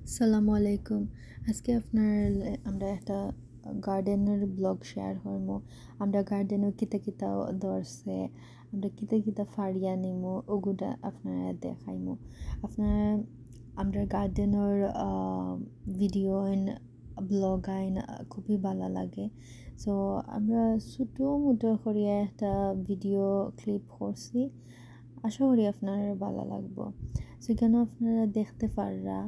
আসসালামু আলাইকুম। আজকে আমরা একটা গার্ডেনের ব্লগ শেয়ার করবো। আমরা গার্ডেনও কিতা কিতা ধরছে, আমরা কিতা কিতা ফাড়িয়া নিমু ওগুলা আপনারা দেখাইমু। আপনারা আমরা গার্ডেনের ভিডিও আইন ব্লগ আইন খুবই ভালো লাগে। সো আমরা ছোটো মোটো করিয়া একটা ভিডিও ক্লিপ করছি, আশা করি আপনার ভালো লাগবো। সেখানে আপনারা দেখতে পাররা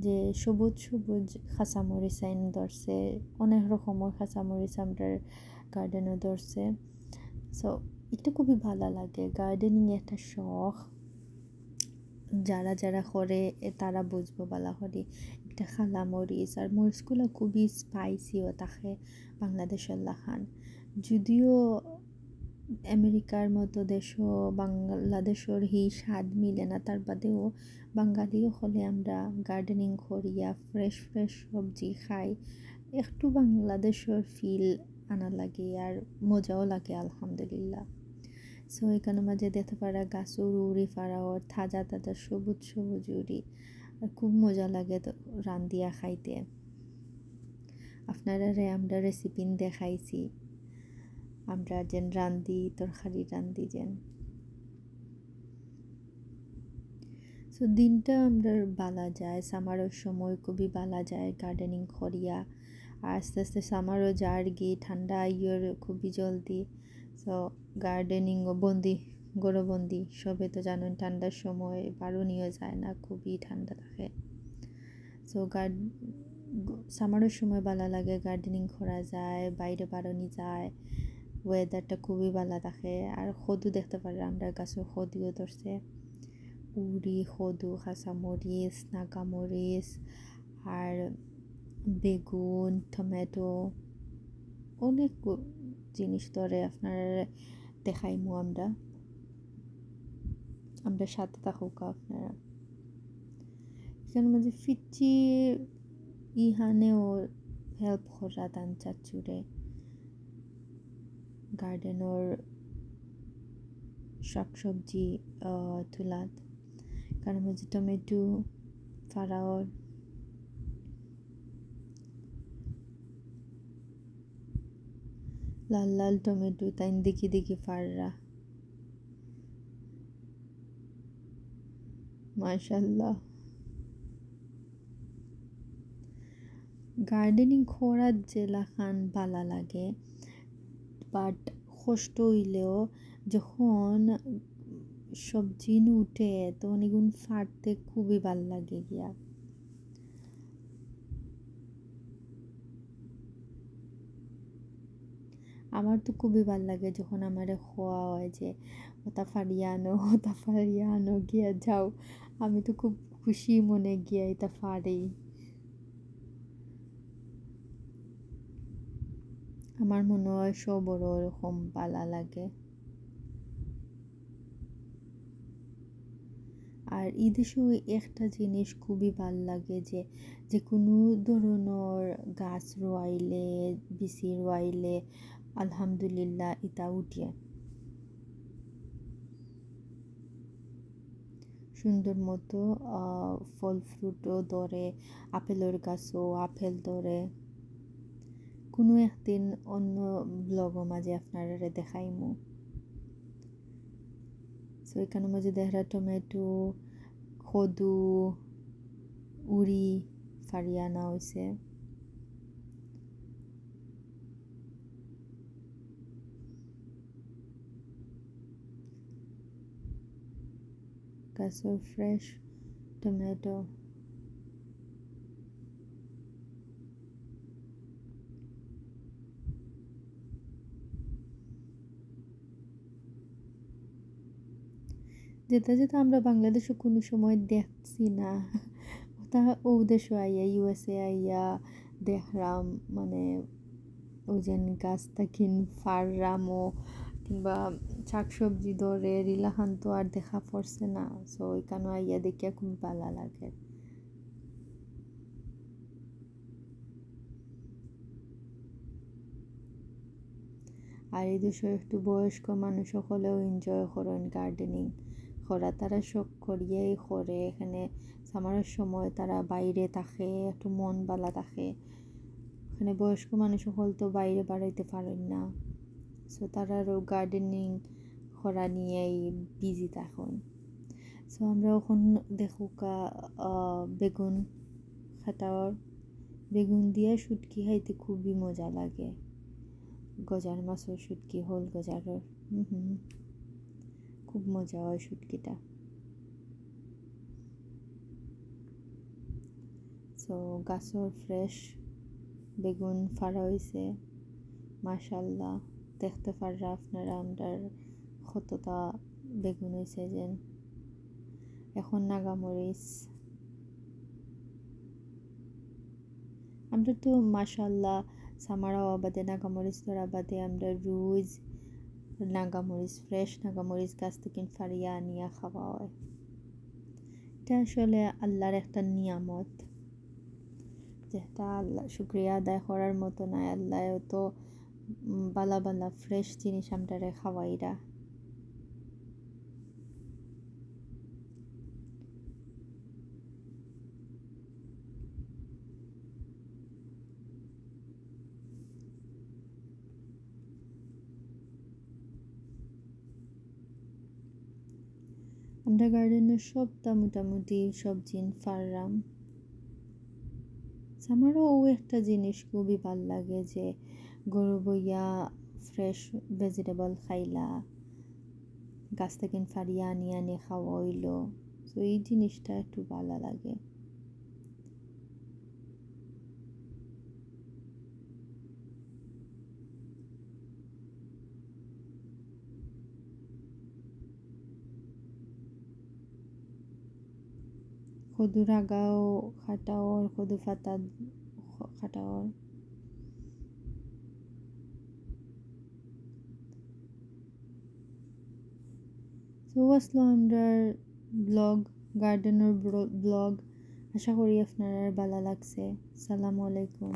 যে সবুজ সবুজ কাঁচামরিচ আইন ধরছে, অনেক রকমের কাঁচামরিচ আমরা গার্ডেনে ধরছে। সো এটা খুবই ভালো লাগে, গার্ডেনিং একটা শখ। যারা যারা করে তারা বুঝবো ভালো করে। একটা খালা মরিচ আর মরিচগুলো খুবই স্পাইসিও থাকে বাংলাদেশের লাখান। যদিও আমেরিকার মতো দেশও বাংলাদেশের স্বাদ মিলে না, তার বাদেও বাঙালিও হলে আমরা গার্ডেনিং করিয়া ফ্রেশ ফ্রেশ সবজি খাই, একটু বাংলাদেশের ফিল আনা লাগে আর মজাও লাগে আলহামদুলিল্লাহ। সো এখানে মাঝে দেখতে পারা গাছর উড়ি ফাড়া ওর তাজা তাজা সবুজ সবুজ উড়ি, আর খুব মজা লাগে তো রান্দিয়া খাইতে। আপনারা আমরা রেসিপি দেখাইছি, আমরা যেন রান্ধি তরকারি রান্ধি যেন। সো দিনটা আমরা বালা যায়, সামারের সময় খুবই বালা যায় গার্ডেনিং করিয়া। আর আস্তে আস্তে সামারও যার গিয়ে ঠান্ডা আইয়র খুবই জলদি। সো গার্ডেনিংও বন্দি গরবন্দি সবে তো জানেন, ঠান্ডার সময় বারণীয় যায় না, খুবই ঠান্ডা থাকে। সো সামারের সময় ভালো লাগে, গার্ডেনিং করা যায়, বাইরে বারণী যায়, ওয়েদারটা খুবই ভালো থাকে। আর সদু দেখতে পারে আমরা গাছের সদিও ধরছে, উড়ি সদু কাঁচামরিচ নাগামরিচ আর বেগুন টমেটো অনেক জিনিস ধরে আপনার দেখাইমু আমরা। সাথে থাকুক আপনারা। এখানে মাঝে ফিচি ইহানেও হেল্প করা দান চাচুরে গার্ডেনের শাকসবজি তুলাত। কারণ মাঝে টমেটো ফারাওর লাল লাল টমেটো তাই দেখি দেখি ফাররা, মাশাল্লাহ। গার্ডেনিং করার জেলাখান ভালো লাগে, বাট কষ্ট হইলেও যখন সবজি উঠে তখন এগুন ফাটতে খুবই ভাল লাগে গিয়া। আমার তো খুবই ভাল লাগে যখন আমারে খোয়া হয় যে ওটা ফাড়িয়া আনো গিয়া যাও, আমি তো খুব খুশি মনে গিয়া এটা ফাড়েই। আমার মনে হয় সবরও ওরকম ভালো লাগে। আর ঈদের সময় একটা জিনিস খুবই ভাল লাগে যে যে কোনো ধরনের গাছ রোয়াইলে বিচি রোয়াইলে আলহামদুলিল্লাহ ইটা উঠিয়ে সুন্দর মতো ফল ফ্রুটও ধরে, আপেলের গাছও আপেল ধরে। কোনো একদিন অন্য ব্লগও মাঝে আপনারা দেখাইমু। সো এখানে মাঝে দেখা টমেটো কদু উড়ি ফাড়িয়া আনা হয়েছে। গাছের ফ্রেশ টমেটো। যেটা যেটা আমরা বাংলাদেশে কোনো সময় দেখছি না, ওটা ও দেশে আইয়া ইউএসএ আইয়া দেখলাম। মানে ওই যে গাছ থাকি ফাররামো কিংবা শাকসবজি ধরে রিলাহান তো আর দেখা পড়ছে না। সো ওইখানে আইয়া দেখিয়া খুব ভালো লাগে। আর এই দেশে একটু বয়স্ক মানুষ সকলেও এনজয় করেন গার্ডেনিং করা, তারা শখ করিয়াই করে। এখানে সামারের সময় তারা বাইরে থাকে, একটু মন বালা থাকে। এখানে বয়স্ক মানুষ সকল তো বাইরে বাড়াইতে পারেন না, সো তারারও গার্ডেনিং করা নিয়েই বিজি তখন। সো আমরা এখন দেখুকা বেগুন খাটাওয়ার, বেগুন দিয়ে শুটকি খাইতে খুবই মজা লাগে। গজার মাছের শুটকি, হোল গজারের খুব মজা হয় শুটকিটা। সো গাছর ফ্রেশ বেগুন ফাড়া হয়েছে, মাশাল্লাহ দেখতে পাররা আপনারা আমরার কতটা বেগুন হয়েছে। যেন এখন নাগামরিচ, আমরা তো মাশাল্লাহ সামারা আবাদে নাগামরিচ তোর আবাদে আমরা রোজ নাগামরিচ, ফ্রেশ নাগামরিচ গাছ থেকে ফাড়িয়া আনিয়া খাওয়া হয়। এটা আসলে আল্লাহর একটা নিয়ামত, যেটা আল্লাহ শুক্রিয়া আদায় করার মতো নয়। আল্লাহ তো বালা বালা ফ্রেশ জিনিস আমরা খাওয়াইরা। আমরা গার্ডেনের সবটা মোটামুটি সব জিন ফাররাম। আমারও ও একটা জিনিস খুবই ভাল লাগে যে গরু বইয়া ফ্রেশ ভেজিটেবল খাইলা, গাছ থেকে ফাড়িয়া আনি আনি খাওয়া হইল। তো এই জিনিসটা একটু ভালো লাগে। কদুর আগাও খাটাওর, কদু পাতা খাটাওর। তো আসলো আমরা ব্লগ, গার্ডেনের ব্লগ। আশা করি আপনার ভালো লাগছে। আসসালামু আলাইকুম।